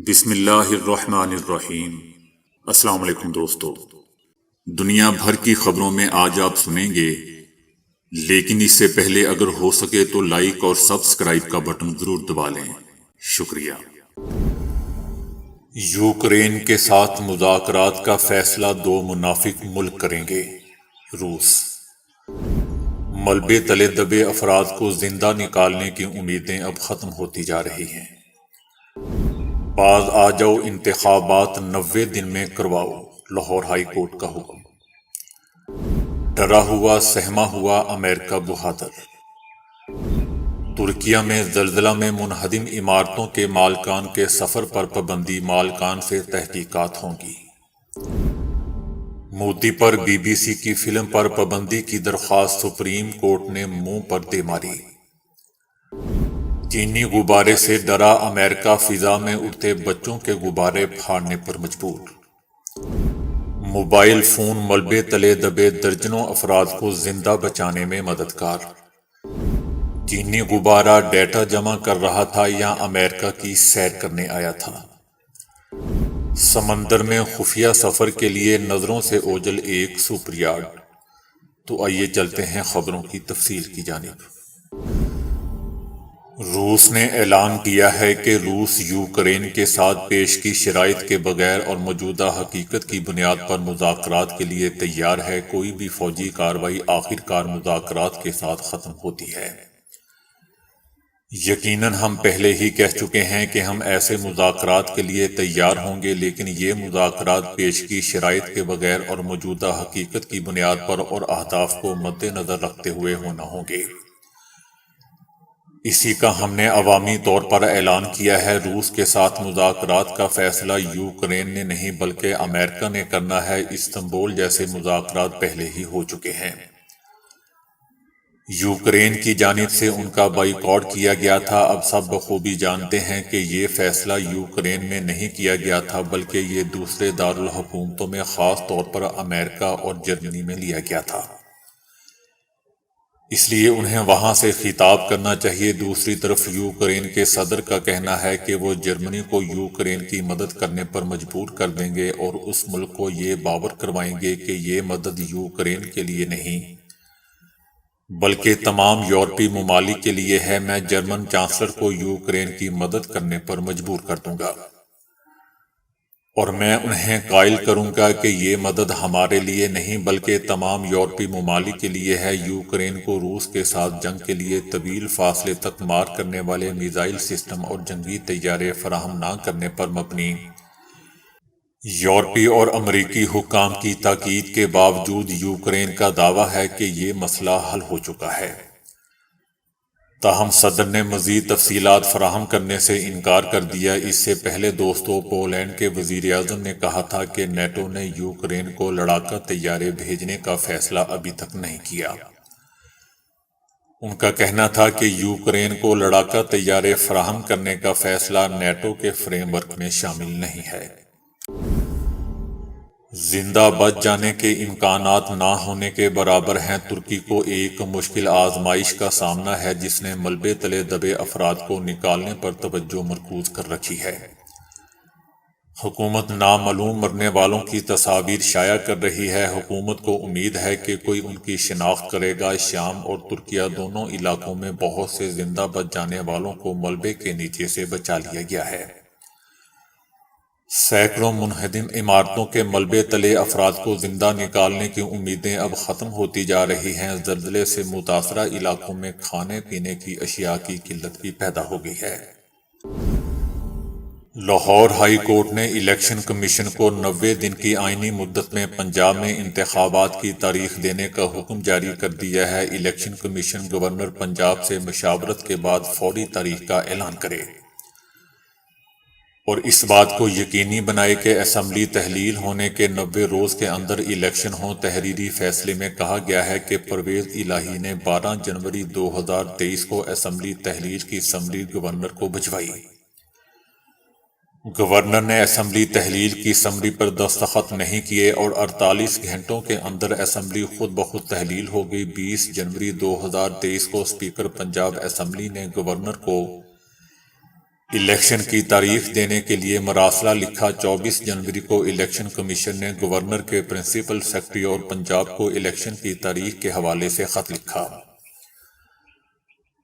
بسم اللہ الرحمن الرحیم۔ السلام علیکم دوستو، دنیا بھر کی خبروں میں آج آپ سنیں گے، لیکن اس سے پہلے اگر ہو سکے تو لائک اور سبسکرائب کا بٹن ضرور دبا لیں۔ شکریہ۔ یوکرین کے ساتھ مذاکرات کا فیصلہ دو منافق ملک کریں گے۔ روس۔ ملبے تلے دبے افراد کو زندہ نکالنے کی امیدیں اب ختم ہوتی جا رہی ہیں۔ باز آ جاؤ، انتخابات 90 دن میں کرواؤ، لاہور ہائی کورٹ کا حکم۔ ڈرا ہوا سہما ہوا امریکہ بہادر۔ ترکیہ میں زلزلہ میں منہدم عمارتوں کے مالکان کے سفر پر پابندی، مالکان سے تحقیقات ہوں گی۔ مودی پر بی بی سی کی فلم پر پابندی کی درخواست سپریم کورٹ نے منہ پر دے ماری۔ چینی غبارے سے ڈرا امریکہ، فضا میں اڑتے بچوں کے غبارے پھاڑنے پر مجبور۔ موبائل فون ملبے تلے دبے درجنوں افراد کو زندہ بچانے میں مددگار۔ چینی غبارہ ڈیٹا جمع کر رہا تھا یا امریکہ کی سیر کرنے آیا تھا؟ سمندر میں خفیہ سفر کے لیے نظروں سے اوجھل ایک سپر یاٹ۔ تو آئیے چلتے ہیں خبروں کی تفصیل کی جانب۔ روس نے اعلان کیا ہے کہ روس یوکرین کے ساتھ پیش کی شرائط کے بغیر اور موجودہ حقیقت کی بنیاد پر مذاکرات کے لیے تیار ہے۔ کوئی بھی فوجی کارروائی آخر کار مذاکرات کے ساتھ ختم ہوتی ہے۔ یقیناً ہم پہلے ہی کہہ چکے ہیں کہ ہم ایسے مذاکرات کے لیے تیار ہوں گے، لیکن یہ مذاکرات پیش کی شرائط کے بغیر اور موجودہ حقیقت کی بنیاد پر اور اہداف کو مد نظر رکھتے ہوئے ہونا ہوں گے۔ اسی کا ہم نے عوامی طور پر اعلان کیا ہے۔ روس کے ساتھ مذاکرات کا فیصلہ یوکرین نے نہیں بلکہ امریکہ نے کرنا ہے۔ استنبول جیسے مذاکرات پہلے ہی ہو چکے ہیں۔ یوکرین کی جانب سے ان کا بائیکاٹ کیا گیا تھا۔ اب سب بخوبی جانتے ہیں کہ یہ فیصلہ یوکرین میں نہیں کیا گیا تھا بلکہ یہ دوسرے دارالحکومتوں میں، خاص طور پر امریکہ اور جرمنی میں لیا گیا تھا۔ اس لیے انہیں وہاں سے خطاب کرنا چاہیے۔ دوسری طرف یوکرین کے صدر کا کہنا ہے کہ وہ جرمنی کو یوکرین کی مدد کرنے پر مجبور کر دیں گے اور اس ملک کو یہ باور کروائیں گے کہ یہ مدد یوکرین کے لیے نہیں بلکہ تمام یورپی ممالک کے لیے ہے۔ میں جرمن چانسلر کو یوکرین کی مدد کرنے پر مجبور کر دوں گا اور میں انہیں قائل کروں گا کہ یہ مدد ہمارے لیے نہیں بلکہ تمام یورپی ممالک کے لیے ہے۔ یوکرین کو روس کے ساتھ جنگ کے لیے طویل فاصلے تک مار کرنے والے میزائل سسٹم اور جنگی طیارے فراہم نہ کرنے پر مبنی یورپی اور امریکی حکام کی تاکید کے باوجود یوکرین کا دعویٰ ہے کہ یہ مسئلہ حل ہو چکا ہے۔ تاہم صدر نے مزید تفصیلات فراہم کرنے سے انکار کر دیا۔ اس سے پہلے دوستو، پولینڈ کے وزیر اعظم نے کہا تھا کہ نیٹو نے یوکرین کو لڑاکا طیارے بھیجنے کا فیصلہ ابھی تک نہیں کیا۔ ان کا کہنا تھا کہ یوکرین کو لڑاکا طیارے فراہم کرنے کا فیصلہ نیٹو کے فریم ورک میں شامل نہیں ہے۔ زندہ بچ جانے کے امکانات نہ ہونے کے برابر ہیں۔ ترکی کو ایک مشکل آزمائش کا سامنا ہے جس نے ملبے تلے دبے افراد کو نکالنے پر توجہ مرکوز کر رکھی ہے۔ حکومت نامعلوم مرنے والوں کی تصاویر شائع کر رہی ہے۔ حکومت کو امید ہے کہ کوئی ان کی شناخت کرے گا۔ شام اور ترکیہ دونوں علاقوں میں بہت سے زندہ بچ جانے والوں کو ملبے کے نیچے سے بچا لیا گیا ہے۔ سینکڑوں منہدم عمارتوں کے ملبے تلے افراد کو زندہ نکالنے کی امیدیں اب ختم ہوتی جا رہی ہیں۔ زلزلے سے متاثرہ علاقوں میں کھانے پینے کی اشیاء کی قلت بھی پیدا ہو گئی ہے۔ لاہور ہائی کورٹ نے الیکشن کمیشن کو 90 دن کی آئینی مدت میں پنجاب میں انتخابات کی تاریخ دینے کا حکم جاری کر دیا ہے۔ الیکشن کمیشن گورنر پنجاب سے مشاورت کے بعد فوری تاریخ کا اعلان کرے اور اس بات کو یقینی بنائے کہ اسمبلی تحلیل ہونے کے 90 روز کے اندر الیکشن ہوں۔ تحریری فیصلے میں کہا گیا ہے کہ پرویز الہی نے 12 جنوری 2023 کو اسمبلی تحلیل کی سمری گورنر کو بھجوائی۔ گورنر نے اسمبلی تحلیل کی سمری پر دستخط نہیں کیے اور 48 گھنٹوں کے اندر اسمبلی خود بخود تحلیل ہو گئی۔ 20 جنوری 2023 کو اسپیکر پنجاب اسمبلی نے گورنر کو الیکشن کی تاریخ دینے کے لیے مراسلہ لکھا۔ 24 جنوری کو الیکشن کمیشن نے گورنر کے پرنسپل سیکرٹری اور پنجاب کو الیکشن کی تاریخ کے حوالے سے خط لکھا،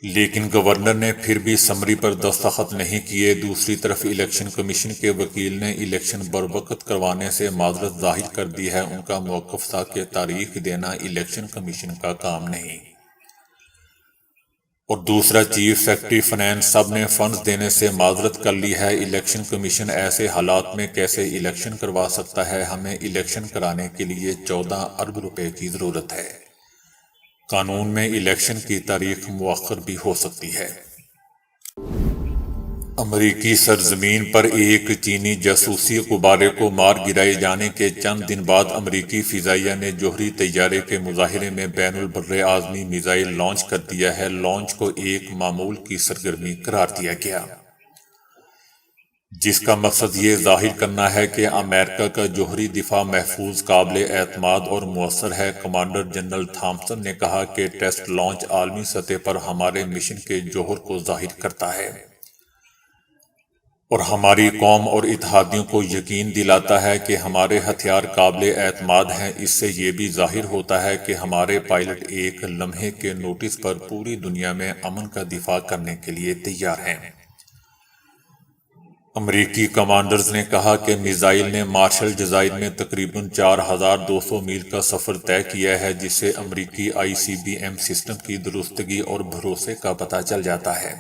لیکن گورنر نے پھر بھی سمری پر دستخط نہیں کیے۔ دوسری طرف الیکشن کمیشن کے وکیل نے الیکشن بروقت کروانے سے معذرت ظاہر کر دی ہے۔ ان کا موقف تھا کہ تاریخ دینا الیکشن کمیشن کا کام نہیں، اور دوسرا چیف سیکرٹری فنانس سب نے فنڈز دینے سے معذرت کر لی ہے۔ الیکشن کمیشن ایسے حالات میں کیسے الیکشن کروا سکتا ہے؟ ہمیں الیکشن کرانے کے لیے 14 ارب روپے کی ضرورت ہے۔ قانون میں الیکشن کی تاریخ مؤخر بھی ہو سکتی ہے۔ امریکی سرزمین پر ایک چینی جاسوسی غبارے کو مار گرائے جانے کے چند دن بعد امریکی فضائیہ نے جوہری طیارے کے مظاہرے میں بین البراعظمی میزائل لانچ کر دیا ہے۔ لانچ کو ایک معمول کی سرگرمی قرار دیا گیا، جس کا مقصد یہ ظاہر کرنا ہے کہ امریکہ کا جوہری دفاع محفوظ، قابل اعتماد اور مؤثر ہے۔ کمانڈر جنرل تھامپسن نے کہا کہ ٹیسٹ لانچ عالمی سطح پر ہمارے مشن کے جوہر کو ظاہر کرتا ہے اور ہماری قوم اور اتحادیوں کو یقین دلاتا ہے کہ ہمارے ہتھیار قابل اعتماد ہیں۔ اس سے یہ بھی ظاہر ہوتا ہے کہ ہمارے پائلٹ ایک لمحے کے نوٹس پر پوری دنیا میں امن کا دفاع کرنے کے لیے تیار ہیں۔ امریکی کمانڈرز نے کہا کہ میزائل نے مارشل جزائر میں تقریباً 4200 میل کا سفر طے کیا ہے، جس سے امریکی ICBM سسٹم کی درستگی اور بھروسے کا پتہ چل جاتا ہے۔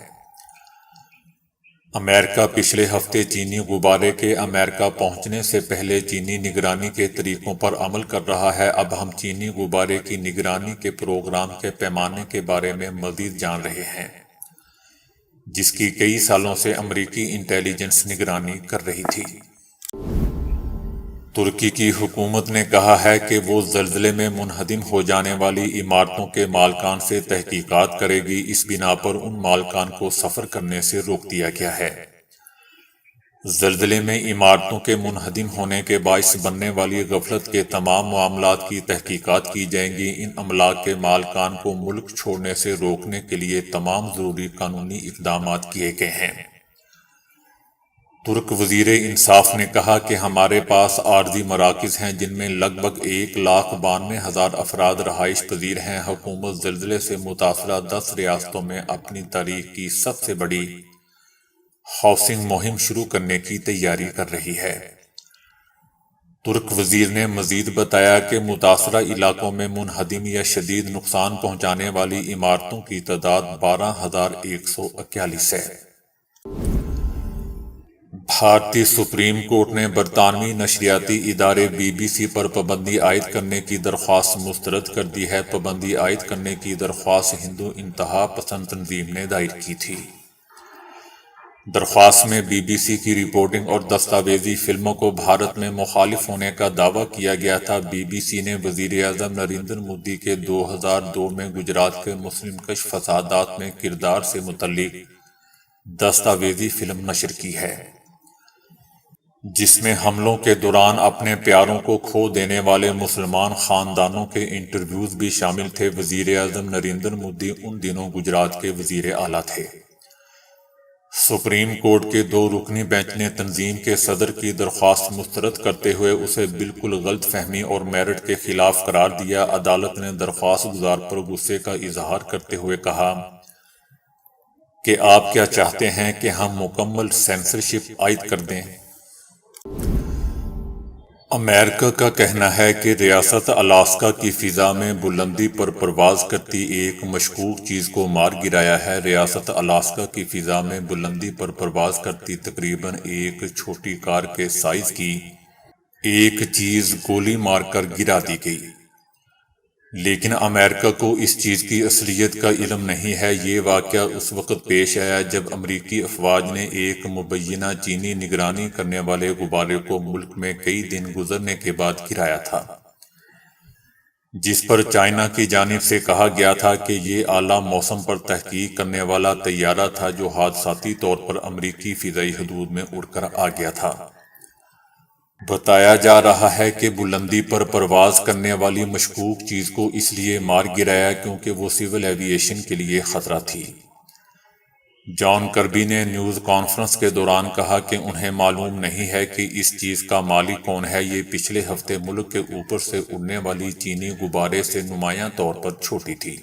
امریکہ پچھلے ہفتے چینی غبارے کے امریکہ پہنچنے سے پہلے چینی نگرانی کے طریقوں پر عمل کر رہا ہے۔ اب ہم چینی غبارے کی نگرانی کے پروگرام کے پیمانے کے بارے میں مزید جان رہے ہیں، جس کی کئی سالوں سے امریکی انٹیلی جنس نگرانی کر رہی تھی۔ ترکی کی حکومت نے کہا ہے کہ وہ زلزلے میں منہدم ہو جانے والی عمارتوں کے مالکان سے تحقیقات کرے گی۔ اس بنا پر ان مالکان کو سفر کرنے سے روک دیا گیا ہے۔ زلزلے میں عمارتوں کے منہدم ہونے کے باعث بننے والی غفلت کے تمام معاملات کی تحقیقات کی جائیں گی۔ ان املاک کے مالکان کو ملک چھوڑنے سے روکنے کے لیے تمام ضروری قانونی اقدامات کیے گئے ہیں۔ ترک وزیر انصاف نے کہا کہ ہمارے پاس عارضی مراکز ہیں جن میں لگ بھگ 1,92,000 افراد رہائش پذیر ہیں۔ حکومت زلزلے سے متاثرہ 10 ریاستوں میں اپنی تاریخ کی سب سے بڑی ہاؤسنگ مہم شروع کرنے کی تیاری کر رہی ہے۔ ترک وزیر نے مزید بتایا کہ متاثرہ علاقوں میں منہدم یا شدید نقصان پہنچانے والی عمارتوں کی تعداد 12,141 ہے۔ بھارتی سپریم کورٹ نے برطانوی نشریاتی ادارے BBC پر پابندی عائد کرنے کی درخواست مسترد کر دی ہے۔ پابندی عائد کرنے کی درخواست ہندو انتہا پسند تنظیم نے دائر کی تھی۔ درخواست میں BBC کی رپورٹنگ اور دستاویزی فلموں کو بھارت میں مخالف ہونے کا دعویٰ کیا گیا تھا۔ BBC نے وزیر اعظم نریندر مودی کے 2002 میں گجرات کے مسلم کش فسادات میں کردار سے متعلق دستاویزی فلم نشر کی ہے، جس میں حملوں کے دوران اپنے پیاروں کو کھو دینے والے مسلمان خاندانوں کے انٹرویوز بھی شامل تھے۔ وزیر اعظم نریندر مودی ان دنوں گجرات کے وزیر اعلیٰ تھے۔ سپریم کورٹ کے 2 رکنی بینچ نے تنظیم کے صدر کی درخواست مسترد کرتے ہوئے اسے بالکل غلط فہمی اور میرٹ کے خلاف قرار دیا۔ عدالت نے درخواست گزار پر غصے کا اظہار کرتے ہوئے کہا کہ آپ کیا چاہتے ہیں کہ ہم مکمل سینسرشپ عائد کر دیں؟ امریکہ کا کہنا ہے کہ ریاست الاسکا کی فضا میں بلندی پر پرواز کرتی ایک مشکوک چیز کو مار گرایا ہے۔ ریاست الاسکا کی فضا میں بلندی پر پرواز کرتی تقریباً ایک چھوٹی کار کے سائز کی ایک چیز گولی مار کر گرا دی گئی، لیکن امریکہ کو اس چیز کی اصلیت کا علم نہیں ہے۔ یہ واقعہ اس وقت پیش آیا جب امریکی افواج نے ایک مبینہ چینی نگرانی کرنے والے غبارے کو ملک میں کئی دن گزرنے کے بعد گرایا تھا، جس پر چائنا کی جانب سے کہا گیا تھا کہ یہ اعلیٰ موسم پر تحقیق کرنے والا طیارہ تھا جو حادثاتی طور پر امریکی فضائی حدود میں اڑ کر آ گیا تھا۔ بتایا جا رہا ہے کہ بلندی پر پرواز کرنے والی مشکوک چیز کو اس لیے مار گرایا کیونکہ وہ سول ایوی ایشن کے لیے خطرہ تھی۔ جان کربی نے نیوز کانفرنس کے دوران کہا کہ انہیں معلوم نہیں ہے کہ اس چیز کا مالک کون ہے۔ یہ پچھلے ہفتے ملک کے اوپر سے اڑنے والی چینی غبارے سے نمایاں طور پر چھوٹی تھی۔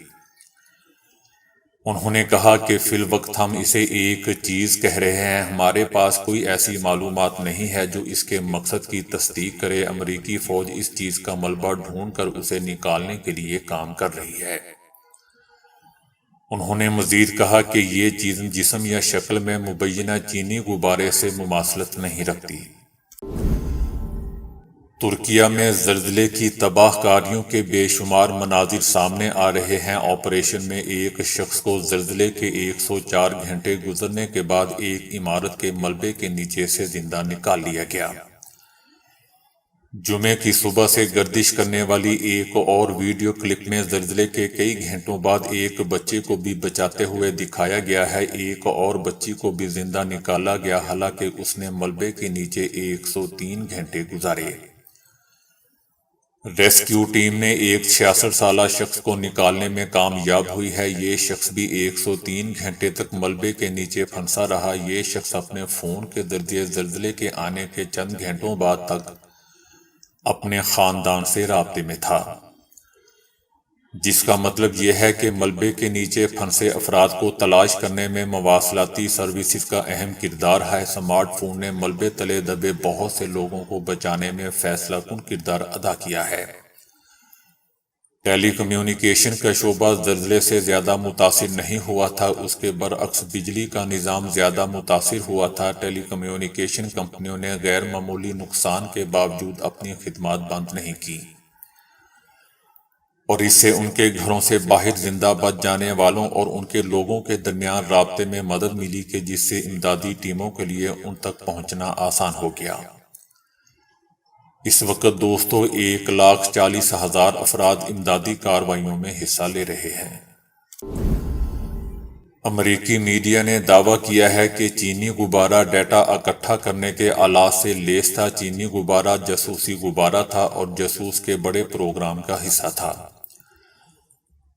انہوں نے کہا کہ فی الوقت ہم اسے ایک چیز کہہ رہے ہیں، ہمارے پاس کوئی ایسی معلومات نہیں ہے جو اس کے مقصد کی تصدیق کرے۔ امریکی فوج اس چیز کا ملبہ ڈھونڈ کر اسے نکالنے کے لیے کام کر رہی ہے۔ انہوں نے مزید کہا کہ یہ چیز جسم یا شکل میں مبینہ چینی غبارے سے مماثلت نہیں رکھتی۔ ترکیہ میں زلزلے کی تباہ کاریوں کے بے شمار مناظر سامنے آ رہے ہیں۔ آپریشن میں ایک شخص کو زلزلے کے 104 گھنٹے گزرنے کے بعد ایک عمارت کے ملبے کے نیچے سے زندہ نکال لیا گیا۔ جمعے کی صبح سے گردش کرنے والی ایک اور ویڈیو کلپ میں زلزلے کے کئی گھنٹوں بعد ایک بچے کو بھی بچاتے ہوئے دکھایا گیا ہے۔ ایک اور بچی کو بھی زندہ نکالا گیا، حالانکہ اس نے ملبے کے نیچے 103 گھنٹے گزارے۔ ریسکیو ٹیم نے ایک 66 سالہ شخص کو نکالنے میں کامیاب ہوئی ہے۔ یہ شخص بھی 103 گھنٹے تک ملبے کے نیچے پھنسا رہا۔ یہ شخص اپنے فون کے ذریعے زلزلے کے آنے کے چند گھنٹوں بعد تک اپنے خاندان سے رابطے میں تھا، جس کا مطلب یہ ہے کہ ملبے کے نیچے پھنسے افراد کو تلاش کرنے میں مواصلاتی سروسز کا اہم کردار ہے۔ اسمارٹ فون نے ملبے تلے دبے بہت سے لوگوں کو بچانے میں فیصلہ کن کردار ادا کیا ہے۔ ٹیلی کمیونیکیشن کا شعبہ زلزلے سے زیادہ متاثر نہیں ہوا تھا، اس کے برعکس بجلی کا نظام زیادہ متاثر ہوا تھا۔ ٹیلی کمیونیکیشن کمپنیوں نے غیر معمولی نقصان کے باوجود اپنی خدمات بند نہیں کی، اور اس سے ان کے گھروں سے باہر زندہ بچ جانے والوں اور ان کے لوگوں کے درمیان رابطے میں مدد ملی، کہ جس سے امدادی ٹیموں کے لیے ان تک پہنچنا آسان ہو گیا۔ اس وقت دوستو 1,40,000 افراد امدادی کارروائیوں میں حصہ لے رہے ہیں۔ امریکی میڈیا نے دعویٰ کیا ہے کہ چینی غبارہ ڈیٹا اکٹھا کرنے کے آلات سے لیس تھا۔ چینی غبارہ جاسوسی غبارہ تھا اور جاسوس کے بڑے پروگرام کا حصہ تھا۔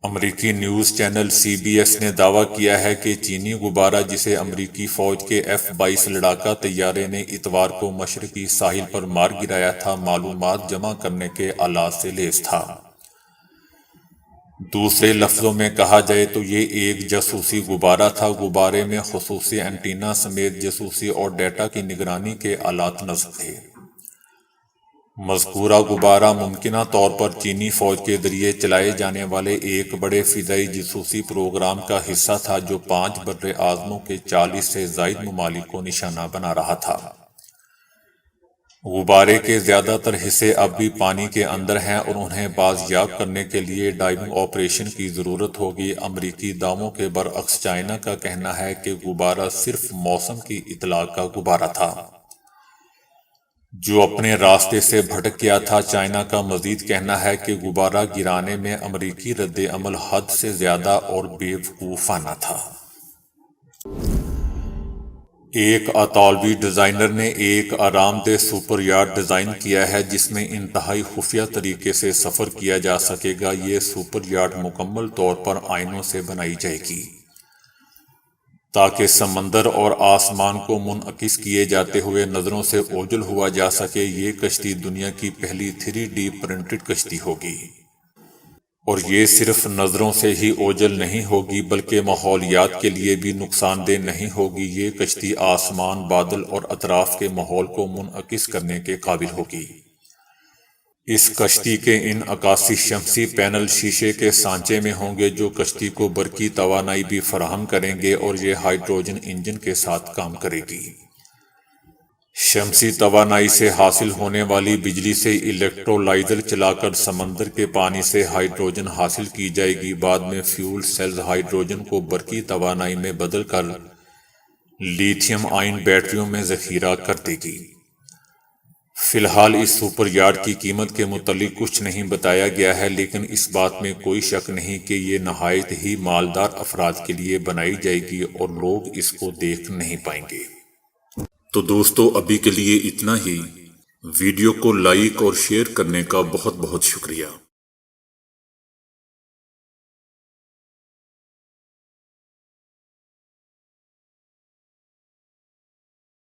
امریکی نیوز چینل CBS نے دعویٰ کیا ہے کہ چینی غبارہ، جسے امریکی فوج کے F-22 لڑاکا طیارے نے اتوار کو مشرقی ساحل پر مار گرایا تھا، معلومات جمع کرنے کے آلات سے لیس تھا۔ دوسرے لفظوں میں کہا جائے تو یہ ایک جاسوسی غبارہ تھا۔ غبارے میں خصوصی اینٹینا سمیت جاسوسی اور ڈیٹا کی نگرانی کے آلات نصب تھے۔ مذکورہ غبارہ ممکنہ طور پر چینی فوج کے ذریعے چلائے جانے والے ایک بڑے فضائی جاسوسی پروگرام کا حصہ تھا، جو 5 بر اعظموں کے 40 سے زائد ممالک کو نشانہ بنا رہا تھا۔ غبارے کے زیادہ تر حصے اب بھی پانی کے اندر ہیں اور انہیں بازیاب کرنے کے لیے ڈائیونگ آپریشن کی ضرورت ہوگی۔ امریکی دعووں کے برعکس چائنا کا کہنا ہے کہ غبارہ صرف موسم کی اطلاع کا غبارہ تھا، جو اپنے راستے سے بھٹک گیا تھا۔ چائنا کا مزید کہنا ہے کہ غبارہ گرانے میں امریکی رد عمل حد سے زیادہ اور بے وقوفانہ تھا۔ ایک اطالوی ڈیزائنر نے ایک آرام دہ سپر یاٹ ڈیزائن کیا ہے جس میں انتہائی خفیہ طریقے سے سفر کیا جا سکے گا۔ یہ سپر یاٹ مکمل طور پر آئنوں سے بنائی جائے گی تاکہ سمندر اور آسمان کو منعکس کیے جاتے ہوئے نظروں سے اوجھل ہوا جا سکے۔ یہ کشتی دنیا کی پہلی 3D پرنٹڈ کشتی ہوگی، اور یہ صرف نظروں سے ہی اوجھل نہیں ہوگی بلکہ ماحولیات کے لیے بھی نقصان دہ نہیں ہوگی۔ یہ کشتی آسمان، بادل اور اطراف کے ماحول کو منعکس کرنے کے قابل ہوگی۔ اس کشتی کے انعکاسی شمسی پینل شیشے کے سانچے میں ہوں گے جو کشتی کو برقی توانائی بھی فراہم کریں گے، اور یہ ہائیڈروجن انجن کے ساتھ کام کرے گی۔ شمسی توانائی سے حاصل ہونے والی بجلی سے الیکٹرولائزر چلا کر سمندر کے پانی سے ہائیڈروجن حاصل کی جائے گی۔ بعد میں فیول سیلز ہائیڈروجن کو برقی توانائی میں بدل کر لیتھیم آئن بیٹریوں میں ذخیرہ کر دے گی۔ فی الحال اس سپر یاٹ کی قیمت کے متعلق کچھ نہیں بتایا گیا ہے، لیکن اس بات میں کوئی شک نہیں کہ یہ نہایت ہی مالدار افراد کے لیے بنائی جائے گی اور لوگ اس کو دیکھ نہیں پائیں گے۔ تو دوستو ابھی کے لیے اتنا ہی۔ ویڈیو کو لائک اور شیئر کرنے کا بہت بہت شکریہ۔